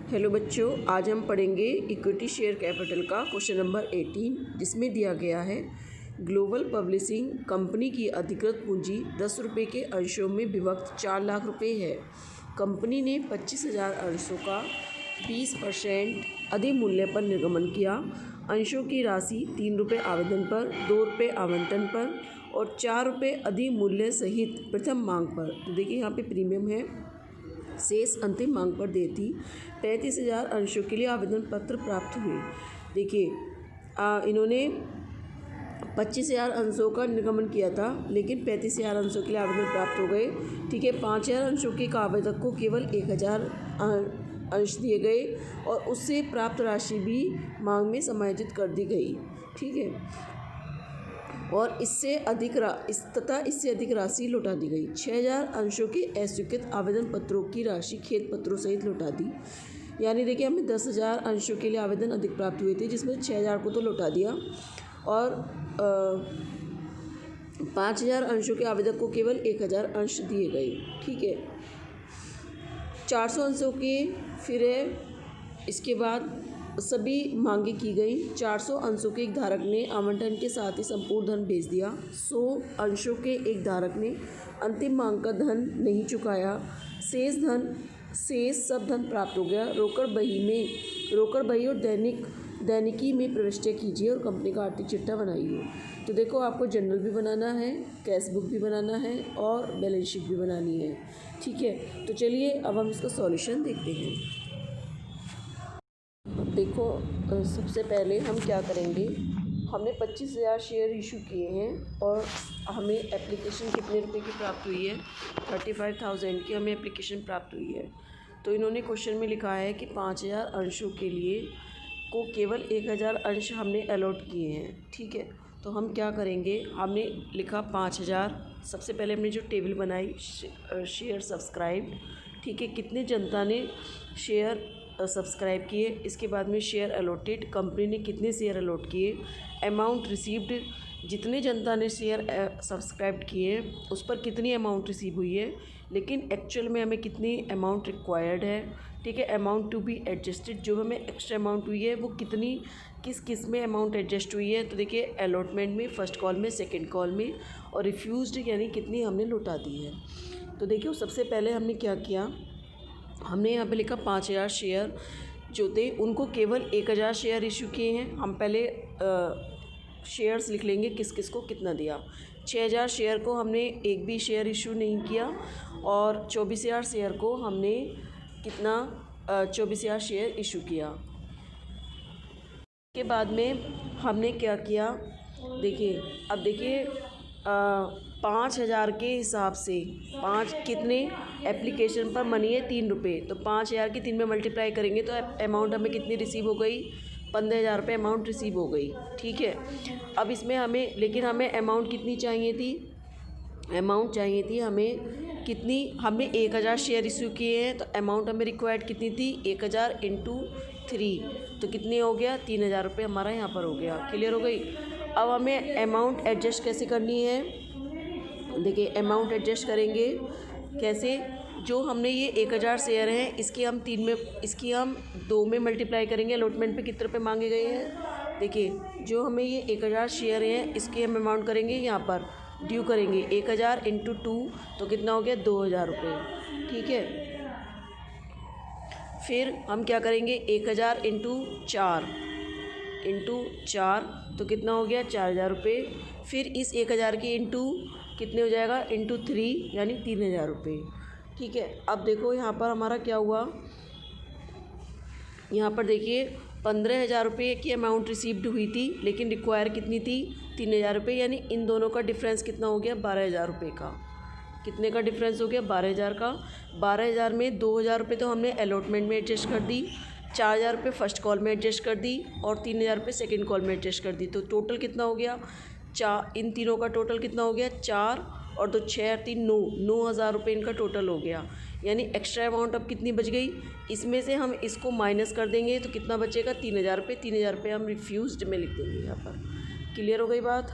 Hello बच्चों, आज हम पढ़ेंगे इक्विटी शेयर कैपिटल का क्वेश्चन नंबर 18, जिसमें दिया गया है ग्लोबल पब्लिशिंग कंपनी की अधिकृत पूंजी 10 रुपये के अंशों में विभक्त 4 लाख रुपये है। कंपनी ने 25,000 अंशों का 20% अधिमूल्य पर निर्गमन किया। अंशों की राशि 3 रुपये आवेदन पर, 2 रुपये आवंटन पर और 4 रुपये अधिमूल्य सहित प्रथम मांग पर। तो देखिए यहाँ पे प्रीमियम है। शेष अंतिम मांग पर देती 35,000 अंशों के लिए आवेदन पत्र प्राप्त हुए। देखिए इन्होंने 25,000 अंशों का निर्गमन किया था, लेकिन 35,000 अंशों के लिए आवेदन प्राप्त हो गए। ठीक है, 5,000 अंशों के आवेदक को केवल 1,000 अंश दिए गए और उससे प्राप्त राशि भी मांग में समायोजित कर दी गई। ठीक है, और इससे अधिक राशि लौटा दी गई। 6,000 अंशों के अस्वीकृत आवेदन पत्रों की राशि खेत पत्रों सहित लौटा दी। यानी देखिए हमें 10,000 अंशों के लिए आवेदन अधिक प्राप्त हुए थे, जिसमें 6,000 को तो लौटा दिया और 5,000 अंशों के आवेदक को केवल 1,000 अंश दिए गए। ठीक है, 400 अंशों के फिर इसके बाद सभी मांगे की गई। 400 अंशों के एक धारक ने आवंटन के साथ ही संपूर्ण धन भेज दिया। 100 अंशों के एक धारक ने अंतिम मांग का धन नहीं चुकाया। शेष सब धन प्राप्त हो गया। रोकड़ बही और दैनिकी में प्रविष्टियाँ कीजिए और कंपनी का आर्थिक चिट्ठा बनाइए। तो देखो, आपको जर्नल भी बनाना है, कैश बुक भी बनाना है और बैलेंस शीट भी बनानी है। ठीक है, तो चलिए अब हम इसका सॉल्यूशन देखते हैं। देखो, सबसे पहले हम क्या करेंगे, हमने 25,000 शेयर इशू किए हैं और हमें एप्लीकेशन कितने रुपए की प्राप्त हुई है, 35,000 की हमें एप्लीकेशन प्राप्त हुई है। तो इन्होंने क्वेश्चन में लिखा है कि 5,000 अंशों के लिए को केवल 1,000 अंश हमने अलॉट किए हैं। ठीक है, तो हम क्या करेंगे, हमने लिखा 5,000। सबसे पहले हमने जो टेबल बनाई शेयर सब्सक्राइब। ठीक है, कितने जनता ने शेयर सब्सक्राइब किए। इसके बाद में शेयर अलॉटेड, कंपनी ने कितने शेयर अलॉट किए। अमाउंट रिसीव्ड, जितने जनता ने शेयर सब्सक्राइब किए उस पर कितनी अमाउंट रिसीव हुई है, लेकिन एक्चुअल में हमें कितनी अमाउंट रिक्वायर्ड है। ठीक है, अमाउंट टू बी एडजस्टेड, जो हमें एक्स्ट्रा अमाउंट हुई है वो कितनी किस में अमाउंट एडजस्ट हुई है। तो देखिए, अलॉटमेंट में, फर्स्ट कॉल में, सेकेंड कॉल में, और रिफ्यूज़ड यानी कितनी हमने लौटा दी है। तो देखिए, सबसे पहले हमने क्या किया, हमने यहाँ पे लिखा 5,000 शेयर जो थे उनको केवल 1,000 शेयर इशू किए हैं। हम पहले शेयर्स लिख लेंगे किस किस को कितना दिया। 6,000 शेयर को हमने एक भी शेयर इशू नहीं किया और 24,000 शेयर को हमने 24,000 शेयर इशू किया। के बाद में हमने क्या किया, देखिए अब देखिए 5,000 के हिसाब से कितने एप्लीकेशन पर मनी है 3 रुपये, तो 5,000 की 3 में मल्टीप्लाई करेंगे तो अमाउंट हमें कितनी रिसीव हो गई, 15,000 रुपये अमाउंट रिसीव हो गई। ठीक है, अब इसमें लेकिन हमें अमाउंट कितनी चाहिए थी, अमाउंट चाहिए थी हमें कितनी, हमने 1,000 शेयर इशू किए हैं तो अमाउंट हमें रिक्वायर्ड कितनी थी, 1,000 × 3, तो कितने हो गया, 3,000 रुपये हमारा यहाँ पर हो गया। क्लियर हो गई। अब हमें अमाउंट एडजस्ट कैसे करनी है, देखिए अमाउंट एडजस्ट करेंगे कैसे, जो हमने ये 1,000 शेयर हैं इसकी हम 2 में मल्टीप्लाई करेंगे। अलॉटमेंट पे कितने रुपये मांगे गए हैं, देखिए जो हमें ये 1,000 शेयर हैं इसकी हम अमाउंट करेंगे, यहाँ पर ड्यू करेंगे 1,000 × 2, तो कितना हो गया, 2,000 रुपये। ठीक है, फिर हम क्या करेंगे, 1,000 × 4 तो कितना हो गया, 4,000 रुपये। फिर इस 1,000 के कितने हो जाएगा, × 3 यानी 3,000 रुपये। ठीक है, अब देखो यहाँ पर हमारा क्या हुआ, यहाँ पर देखिए 15,000 रुपये की अमाउंट रिसीव्ड हुई थी, लेकिन रिक्वायर कितनी थी, 3,000 रुपये, यानी इन दोनों का डिफरेंस कितना हो गया, 12,000 रुपये का। कितने का डिफरेंस हो गया, 12,000 का। 12,000 में 2,000 रुपये तो हमने अलॉटमेंट में एडजस्ट कर दी, 4,000 रुपये फर्स्ट कॉल में एडजस्ट कर दी और 3,000 रुपये सेकेंड कॉल में एडजस्ट कर दी। तो टोटल कितना हो गया, इन तीनों का टोटल कितना हो गया, 4 और 2 6 और 3 9,000 रुपये इनका टोटल हो गया। यानी एक्स्ट्रा अमाउंट अब कितनी बच गई, इसमें से हम इसको माइनस कर देंगे तो कितना बचेगा, 3,000 रुपये। 3,000 रुपये हम रिफ्यूज़ड में लिख देंगे यहाँ पर। क्लियर हो गई बात,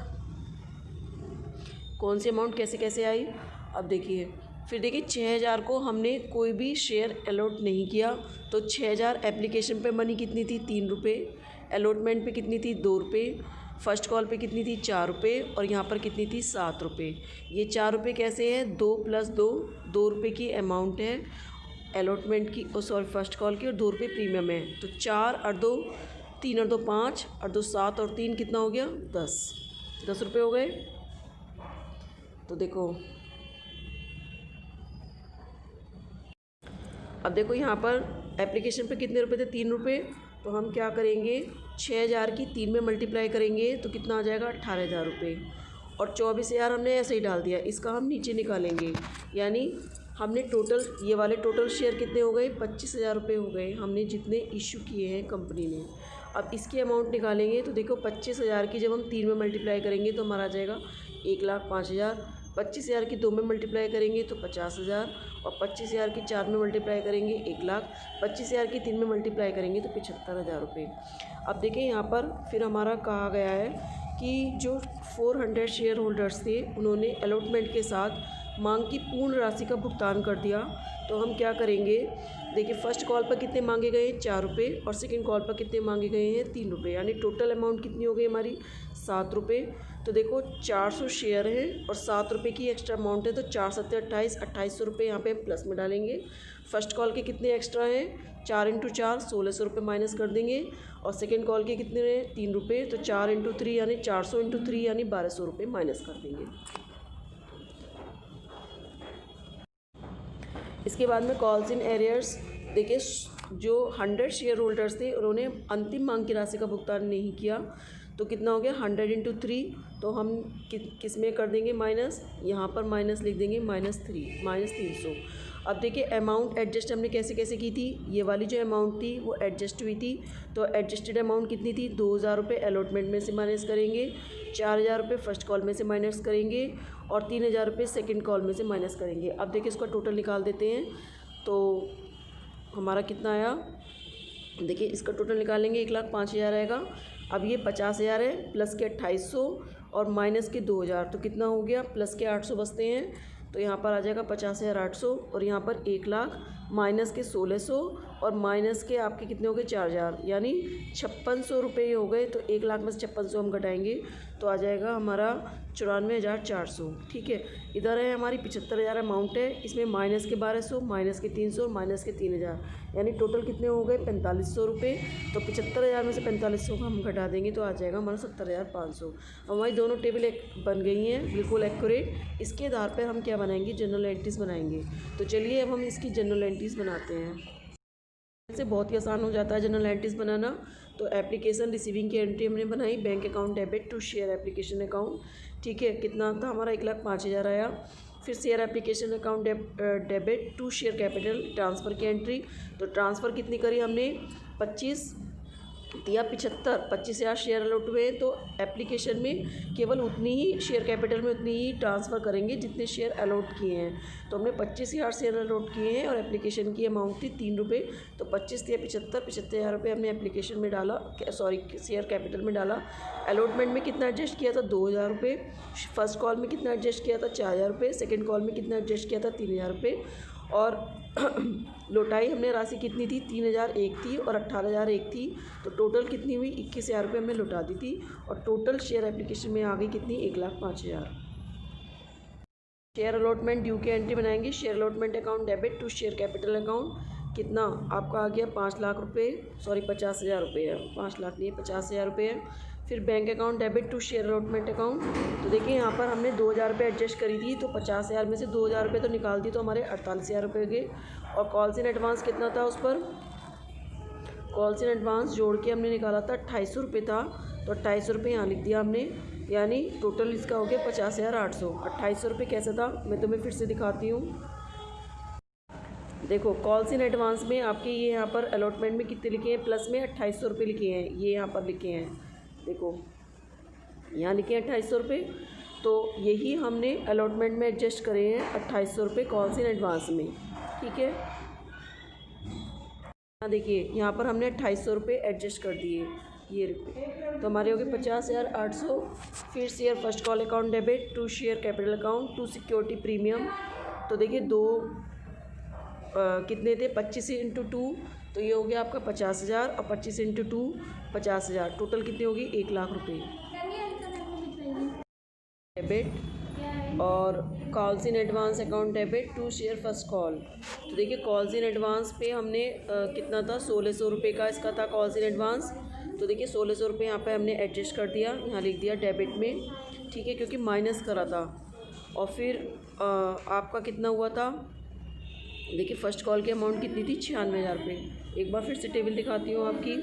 कौन सी अमाउंट कैसे कैसे आई। अब देखिए फिर देखिए 6,000 को हमने कोई भी शेयर अलॉट नहीं किया, तो 6,000 एप्लीकेशन पे मनी कितनी थी 3 रुपये, अलॉटमेंट पे कितनी थी 2 रुपये, फर्स्ट कॉल पे कितनी थी 4 रुपये और यहाँ पर कितनी थी 7 रुपये। ये 4 रुपये कैसे है 2 + 2, 2 रुपये की अमाउंट है अलॉटमेंट की, सॉरी फर्स्ट कॉल की, और 2 रुपये प्रीमियम है। तो 4 और 2 3 और 2 5 और 2 7 और 3 कितना हो गया 10 रुपये हो गए। तो देखो अब देखो यहाँ पर एप्लीकेशन पे कितने रुपए थे 3 रुपये, तो हम क्या करेंगे 6,000 की 3 में मल्टीप्लाई करेंगे तो कितना आ जाएगा 18,000 रुपये, और 24,000 हमने ऐसे ही डाल दिया, इसका हम नीचे निकालेंगे। यानी हमने टोटल ये वाले टोटल शेयर कितने हो गए 25,000 रुपये हो गए हमने जितने इशू किए हैं कंपनी ने। अब इसकी अमाउंट निकालेंगे तो देखो 25,000 की जब हम 3 में मल्टीप्लाई करेंगे तो हमारा आ जाएगा 1,05,000, 25,000 की 2 में मल्टीप्लाई करेंगे तो 50,000, और 25,000 की 4 में मल्टीप्लाई करेंगे 1,00,000, 25,000 की 3 में मल्टीप्लाई करेंगे तो 75,000 रुपये। अब देखिए यहाँ पर फिर हमारा कहा गया है कि जो 400 शेयर होल्डर्स थे उन्होंने अलॉटमेंट के साथ मांग की पूर्ण राशि का भुगतान कर दिया। तो हम क्या करेंगे, देखिए फर्स्ट कॉल पर कितने मांगे गए हैं 4 रुपये, और सेकंड कॉल पर कितने मांगे गए हैं 3 रुपये, यानी टोटल अमाउंट कितनी हो गई हमारी 7 रुपये। तो देखो 400 शेयर हैं और 7 रुपये की एक्स्ट्रा अमाउंट है, तो 4 7 28, 2800 रुपये यहाँ पे हम प्लस में डालेंगे। फर्स्ट कॉल के कितने एक्स्ट्रा हैं 4 × 4 1600 रुपये माइनस कर देंगे, और सेकेंड कॉल के कितने हैं 3 रुपये, तो 4 × 3 यानी 400 × 3 यानी 1200 रुपये माइनस कर देंगे। इसके बाद में कॉल्स इन एरियर्स, देखिए जो 100 शेयर होल्डर्स थे उन्होंने अंतिम मांग की राशि का भुगतान नहीं किया, तो कितना हो गया 100 × 3, तो हम किस में कर देंगे माइनस, यहाँ पर माइनस लिख देंगे -300। अब देखिए अमाउंट एडजस्ट हमने कैसे कैसे की थी, ये वाली जो अमाउंट थी वो एडजस्ट हुई थी, तो एडजस्टेड अमाउंट कितनी थी 2,000 रुपये अलॉटमेंट में से माइनस करेंगे, 4,000 रुपये फर्स्ट कॉल में से माइनस करेंगे, और 3,000 रुपये सेकेंड कॉल में से माइनस करेंगे। अब देखिए इसका टोटल निकाल देते हैं, तो हमारा कितना आया, देखिए इसका टोटल निकालेंगे 1,05,000 आएगा। अब ये 50,000 है, प्लस के 2800 और माइनस के 2,000, तो कितना हो गया प्लस के 800 बचते हैं, तो यहाँ पर आ जाएगा 50,800, और यहाँ पर 1,00,000 माइनस के 1,600 और माइनस के आपके कितने हो गए 4,000, यानी 5,600 रुपये हो गए। तो 1,00,000 में से 5,600 हम घटाएंगे तो आ जाएगा हमारा 94,400। ठीक है, इधर है हमारी 75,000 अमाउंट है, इसमें माइनस के 1,200, माइनस के 300 और माइनस के 3,000, यानी टोटल कितने हो गए 4,500 रुपये। तो 75,000 में से 4,500 को हम घटा देंगे तो आ जाएगा हमारा 70,500। हमारी दोनों टेबल बन गई हैं बिल्कुल एक्यूरेट। इसके आधार पर हम क्या बनाएंगे जनरल एंट्रीज बनाएंगे। तो चलिए अब हम इसकी जनरल एंट्रीज बनाते हैं। से बहुत ही आसान हो जाता है जनरल एंट्रीज बनाना। तो एप्लीकेशन रिसीविंग की एंट्री हमने बनाई, bank account debit to share application account. ठीक है, कितना था हमारा 1,05,000 आया। फिर share application account debit to share capital transfer की एंट्री, तो ट्रांसफ़र कितनी करी हमने 25 या 25,000 शेयर अलॉट हुए, तो एप्लीकेशन में केवल उतनी ही शेयर कैपिटल में उतनी ही ट्रांसफ़र करेंगे जितने शेयर अलॉट किए हैं। तो हमने 25,000 शेयर अलॉट किए हैं और एप्लीकेशन की अमाउंट थी 3 रुपये, तो 25 या 75,000 रुपये हमने एप्लीकेशन में डाला, सॉरी शेयर कैपिटल में डाला। अलॉटमेंट में कितना एडजस्ट किया था 2,000 रुपये, फर्स्ट कॉल में कितना एडजस्ट किया था 4,000 रुपये, सेकेंड कॉल में कितना एडजस्ट किया था 3,000 रुपये, और लौटाई हमने राशि कितनी थी 3,001 थी और 18,001 थी, तो टोटल कितनी हुई 21,000 रुपये हमने लौटा दी थी, और टोटल शेयर एप्लीकेशन में आ गई कितनी 1,05,000। शेयर अलॉटमेंट ड्यू की एंट्री बनाएंगे। Share allotment account debit to share capital account, कितना आपका आ गया 5,00,000 रुपये, सॉरी 50,000 रुपये है, 5,00,000 नहीं 50,000 रुपये है। फिर bank account debit to share allotment account, तो देखिए यहाँ पर हमने 2,000 रुपये एडजस्ट करी थी, तो 50,000 में से 2,000 रुपये तो निकाल दी, तो हमारे 48,000 रुपये गए। और कॉल्स इन एडवांस कितना था उस पर, कॉल्स इन एडवांस जोड़ के हमने निकाला था 2,800 रुपये था, तो 2,800 रुपये यहाँ लिख दिया हमने, यानी टोटल इसका हो गया 50,800। 2,800 रुपये कैसे था मैं तुम्हें फिर से दिखाती हूँ। देखो कॉल्स इन एडवांस में आपके ये यहाँ पर अलॉटमेंट में कितने लिखे हैं, प्लस में 2,800 रुपये लिखे हैं, ये यहाँ पर लिखे हैं, देखो यहाँ लिखे हैं 2,800 रुपये, तो यही हमने अलॉटमेंट में एडजस्ट करे हैं 2,800 रुपये कॉल्स इन एडवांस में। ठीक है, देखिए यहाँ पर हमने 2,800 रुपये एडजस्ट कर दिए, ये रुपये, तो हमारे हो गए 50,800। फिर share first call account debit to share capital account to security premium, तो देखिए दो कितने थे, 25 इंटू 2, तो ये हो गया आपका 50,000, और 25 इंटू 2 50,000, टोटल कितनी होगी 1,00,000 रुपये। डेबिट और calls in advance account debit to share first call. तो देखिए कॉल्स इन एडवांस पे हमने कितना था, 1,600 रुपये का इसका था कॉल्स इन एडवांस। तो देखिए 1,600 रुपये यहाँ पे हमने एडजस्ट कर दिया, यहाँ लिख दिया डेबिट में, ठीक है, क्योंकि माइनस करा था। और फिर आपका कितना हुआ था, देखिए फ़र्स्ट कॉल की अमाउंट कितनी थी, 96,000 रुपये। एक बार फिर से टेबल दिखाती हूँ आपकी।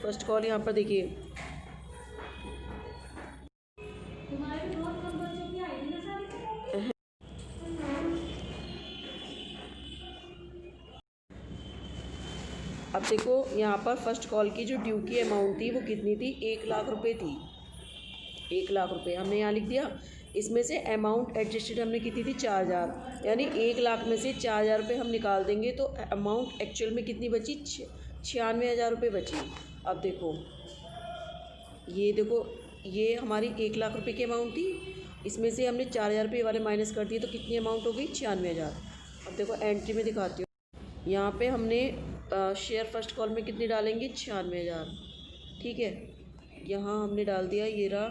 फ़र्स्ट कॉल यहाँ पर देखिए, अब देखो यहाँ पर फ़र्स्ट कॉल की जो ड्यू की अमाउंट थी वो कितनी थी, 1,00,000 रुपये थी। 1,00,000 रुपये हमने यहाँ लिख दिया। इसमें से अमाउंट एडजस्टेड हमने कितनी थी, 4,000, यानी 1,00,000 में से 4,000 रुपये हम निकाल देंगे तो अमाउंट एक्चुअल में कितनी बची, 96,000 रुपये बची। अब देखो ये हमारी 1,00,000 रुपये की अमाउंट थी, इसमें से हमने 4,000 रुपये वाले माइनस कर दिए तो कितनी अमाउंट हो गई, 96,000। अब देखो एंट्री में दिखाती हूँ, यहाँ पे हमने शेयर फर्स्ट कॉल में कितनी डालेंगे, 96,000, ठीक है। यहाँ हमने डाल दिया, ये रहा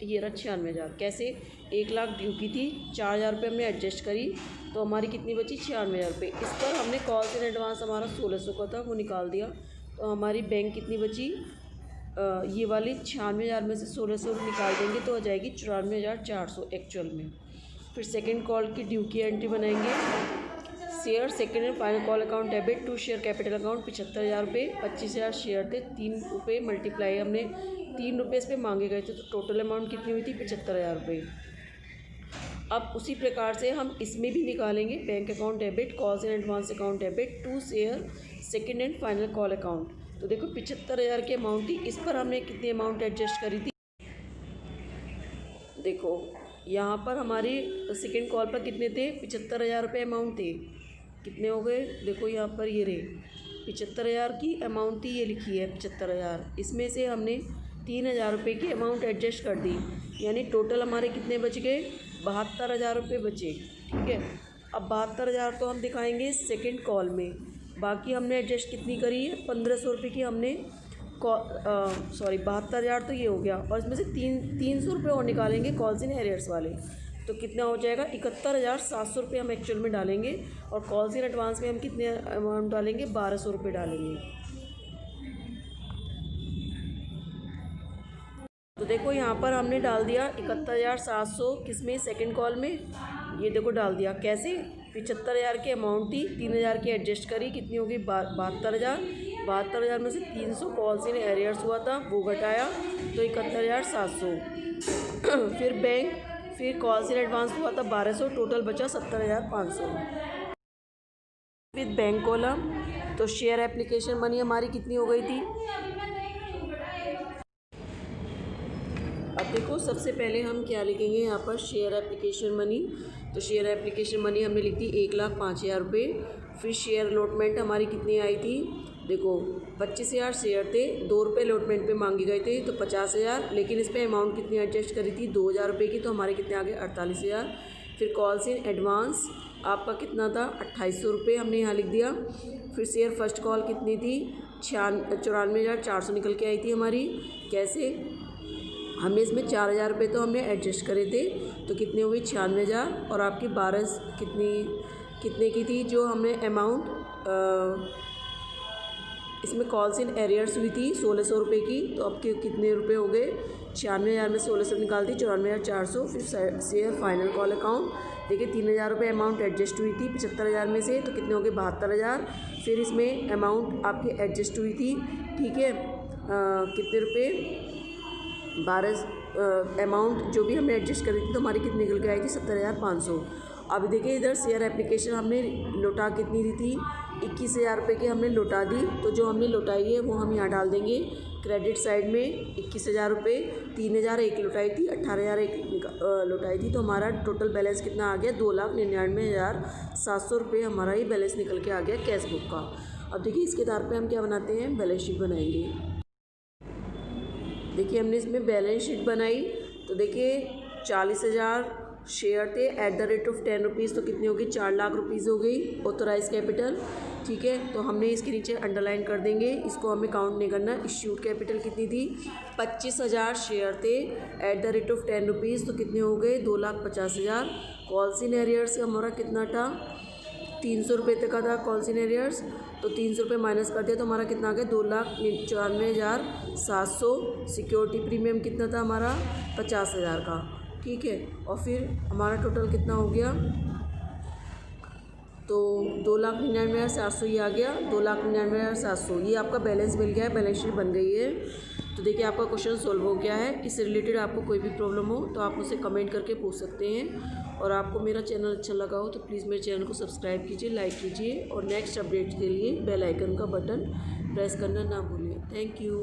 96,000। कैसे, 1,00,000 ड्यू की थी, 4,000 रुपये हमने एडजस्ट करी तो हमारी कितनी बची, 96,000 रुपये। इस पर हमने कॉल्स इन एडवांस हमारा 1,600 का था, वो निकाल दिया तो हमारी बैंक कितनी बची, ये वाली 96,000 में से 1,600 निकाल देंगे तो आ जाएगी 94,400 एक्चुअल में। फिर सेकंड कॉल की ड्यू की एंट्री बनाएंगे, share second and final call account debit to share capital account 75,000 रुपये, 25,000 शेयर थे, 3 रुपये मल्टीप्लाई हमने 3 रुपये इस पर मांगे गए थे तो टोटल अमाउंट कितनी हुई थी, 75,000 रुपये। अब उसी प्रकार से हम इसमें भी निकालेंगे, bank account debit calls in advance account debit to share second and final call account. तो देखो 75,000 की अमाउंट थी, इस पर हमने कितनी अमाउंट एडजस्ट करी थी, देखो यहाँ पर हमारी सेकंड कॉल पर कितने थे, 75,000 रुपये अमाउंट थे, कितने हो गए, देखो यहाँ पर ये रहे 75,000 की अमाउंट थी, ये लिखी है 75,000, इसमें से हमने 3,000 रुपये की अमाउंट एडजस्ट कर दी, यानी टोटल हमारे कितने बच गए, 72,000 रुपये बचे, ठीक है। अब 72,000 तो हम दिखाएंगे सेकंड कॉल में, बाकी हमने एडजस्ट कितनी करी है, 1,500 रुपये की हमने 72,000 तो ये हो गया, और इसमें से 300 रुपये और निकालेंगे कॉल्स इन एरियर्स वाले, तो कितना हो जाएगा, 71,700 रुपये हम एक्चुअल में डालेंगे, और कॉल्स इन एडवांस में हम कितने अमाउंट डालेंगे, 1,200 रुपये डालेंगे। तो देखो यहाँ पर हमने डाल दिया 71,700 किसमें, सेकंड कॉल में, ये देखो डाल दिया, कैसे, 75,000 की अमाउंट थी, 3,000 की एडजस्ट करी, कितनी होगी 72,000, 72,000 में से 300 कॉल्स इन एरियर्स हुआ था वो घटाया तो 71,700। फिर बैंक, फिर कॉल्स इन एडवांस हुआ था 1,200, टोटल बचा 70,500। विद बैंक कॉलम, तो शेयर एप्लीकेशन मनी हमारी कितनी हो गई थी, अब देखो सबसे पहले हम क्या लिखेंगे यहाँ पर, शेयर एप्लीकेशन मनी। तो शेयर एप्लीकेशन मनी हमने लिख दी 1,05,000 रुपये। फिर शेयर अलॉटमेंट हमारी कितनी आई थी, देखो 25,000 शेयर थे, 2 रुपये अलॉटमेंट पे मांगे गए थे तो 50,000, लेकिन इस पर अमाउंट कितनी एडजस्ट करी थी, 2,000 रुपये की, तो हमारे कितने आ गए 48,000। फिर कॉल्स इन एडवांस आपका कितना था, 2,800 रुपये हमने यहाँ लिख दिया। फिर शेयर फर्स्ट कॉल कितनी थी, 94,400 निकल के आई थी हमारी, कैसे, हमने इसमें 4,000 रुपये तो हमने एडजस्ट करे थे तो कितने हुए 96,000, और आपकी 12 कितने की थी जो हमने अमाउंट इसमें कॉल्स इन एरियर्स हुई थी 1,600 रुपये की, तो आपके कितने रुपए हो गए, 96,000 में 1,600 निकाल दी 94,400। फिर शेयर फाइनल कॉल अकाउंट, देखिए 3,000 रुपये अमाउंट एडजस्ट हुई थी 75,000 में से, तो कितने हो गए 72,000। फिर इसमें अमाउंट आपकी एडजस्ट हुई थी, ठीक है, कितने रुपये, 12 अमाउंट जो भी हमने एडजस्ट करी थी तो हमारी कितनी निकल के आई थी 70,500। अब देखिए इधर शेयर एप्लीकेशन हमने लौटा कितनी दी थी, 21,000 रुपये की हमने लौटा दी, तो जो हमने लौटाई है वो हम यहाँ डाल देंगे क्रेडिट साइड में, 21,000 रुपये, 3,000 एक लौटाई थी, 18,000 एक लौटाई थी, तो हमारा टोटल बैलेंस कितना आ गया, 2,99,700 रुपये हमारा ही बैलेंस निकल के आ गया कैश बुक का। अब देखिए इसके आधार पर हम क्या बनाते हैं, बैलेंस शीट बनाएंगे। देखिए हमने इसमें बैलेंस शीट बनाई तो देखिए 40,000 शेयर थे at the rate of 10 rupees, तो कितनी होगी 4 लाख रुपीज़ हो गई ऑथोराइज कैपिटल। ठीक है, तो हमने इसके नीचे अंडरलाइन कर देंगे, इसको हमें काउंट नहीं करना। इश्यूड कैपिटल कितनी थी 25,000 शेयर थे at the rate of 10 rupees, तो कितने हो गए 2,50,000। कॉल्स इन एरियर्स हमारा कितना था 300 रुपये तक का था कॉल्स इन एरियर्स, तो 300 रुपये माइनस कर दिया तो हमारा कितना आ गया 2,99,700। सिक्योरिटी प्रीमियम कितना था हमारा 50,000 का। ठीक है, और फिर हमारा टोटल कितना हो गया, तो 2,99,700 ये आ गया, 2,99,700 ये आपका बैलेंस मिल गया है, बैलेंस शीट बन गई है। तो देखिए आपका क्वेश्चन सॉल्व हो गया है। इससे रिलेटेड आपको कोई भी प्रॉब्लम हो तो आप मुझसे कमेंट करके पूछ सकते हैं। और आपको मेरा चैनल अच्छा लगा हो तो प्लीज़ मेरे चैनल को सब्सक्राइब कीजिए, लाइक कीजिए और नेक्स्ट अपडेट के लिए बेल आइकन का बटन प्रेस करना ना भूलिए। Thank you.